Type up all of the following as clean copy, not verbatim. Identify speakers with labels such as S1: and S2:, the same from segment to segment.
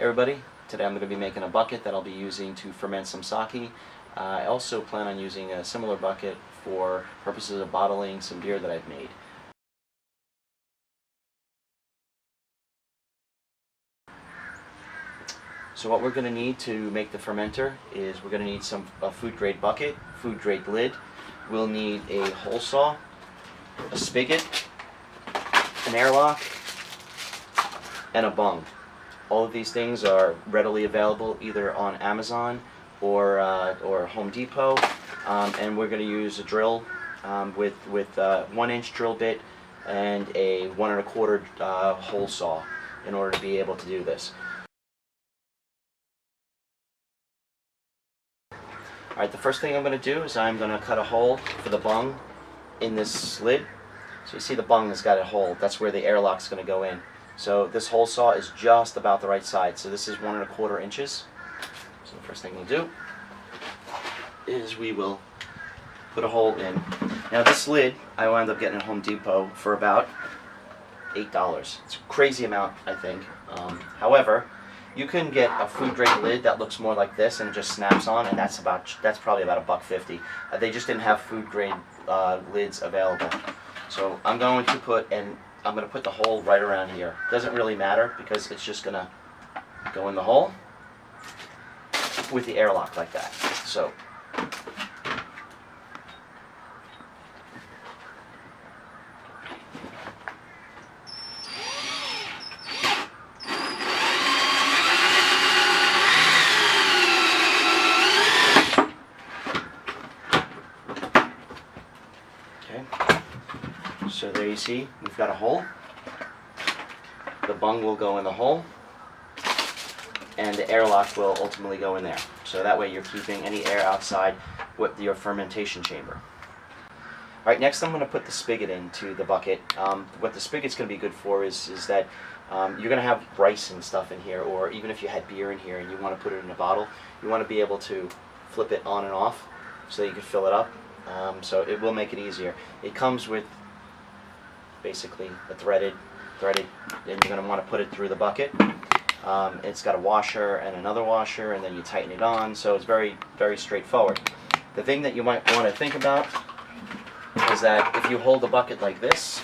S1: everybody, today I'm going to be making a bucket that I'll be using to ferment some sake. I also plan on using a similar bucket for purposes of bottling some beer that I've made. So what we're going to need to make the fermenter is we're going to need a food grade bucket, food grade lid. We'll need a hole saw, a spigot, an airlock, and a bung. All of these things are readily available either on Amazon or Home Depot, and we're going to use a drill with 1-inch drill bit and a 1 1/4 hole saw in order to be able to do this. Alright, the first thing I'm going to do is I'm going to cut a hole for the bung in this lid. So you see the bung has got a hole. That's where the airlock's going to go in. So this hole saw is just about the right size. So this is 1 1/4 inches. So the first thing we'll do is we will put a hole in. Now this lid I wound up getting at Home Depot for about $8. It's a crazy amount, I think. However, you can get a food grade lid that looks more like this and it just snaps on, and that's probably about $1.50. They just didn't have food grade lids available. So I'm going to put the hole right around here. Doesn't really matter because it's just gonna go in the hole with the airlock like that. So So there you see, we've got a hole. The bung will go in the hole, and the airlock will ultimately go in there. So that way you're keeping any air outside with your fermentation chamber. Alright, next I'm going to put the spigot into the bucket. What the spigot's going to be good for is that you're going to have rice and stuff in here, or even if you had beer in here and you want to put it in a bottle, you want to be able to flip it on and off so that you can fill it up. So it will make it easier. It comes with basically a threaded, and you're going to want to put it through the bucket. It's got a washer and another washer, and then you tighten it on, so it's very, very straightforward. The thing that you might want to think about is that if you hold the bucket like this,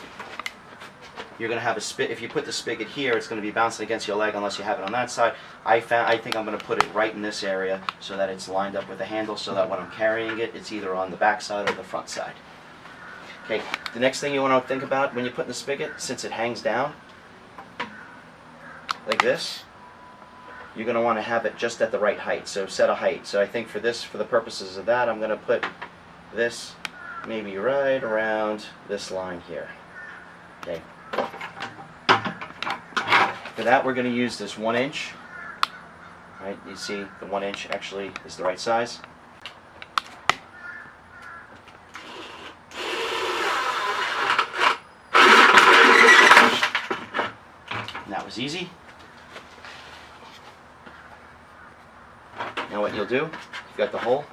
S1: you're going to have if you put the spigot here, it's going to be bouncing against your leg unless you have it on that side. I think I'm going to put it right in this area so that it's lined up with the handle, so that when I'm carrying it, it's either on the back side or the front side. Okay, the next thing you want to think about when you put in the spigot, since it hangs down like this, you're going to want to have it just at the right height, so set a height. So I think for the purposes of that, I'm going to put this maybe right around this line here. Okay. For that, we're going to use this 1-inch. Right, you see the 1-inch actually is the right size. That was easy. Now what you'll do, you've got the hole,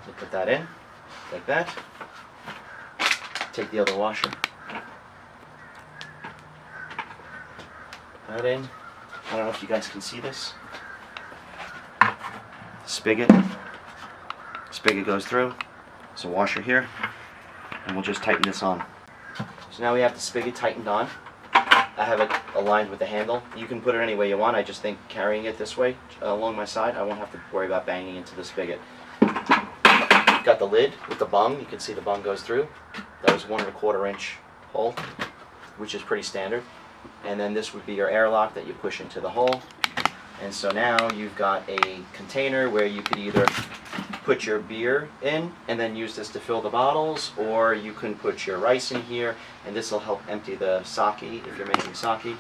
S1: you put that in, like that. Take the other washer, put that in. I don't know if you guys can see this. Spigot goes through. There's a washer here, and we'll just tighten this on. So now we have the spigot tightened on. I have it aligned with the handle. You can put it any way you want. I just think carrying it this way along my side, I won't have to worry about banging into the spigot. Got the lid with the bung. You can see the bung goes through. That was 1 1/4 inch hole, which is pretty standard. And then this would be your airlock that you push into the hole. And so now you've got a container where you could either put your beer in and then use this to fill the bottles, or you can put your rice in here and this will help empty the sake if you're making sake.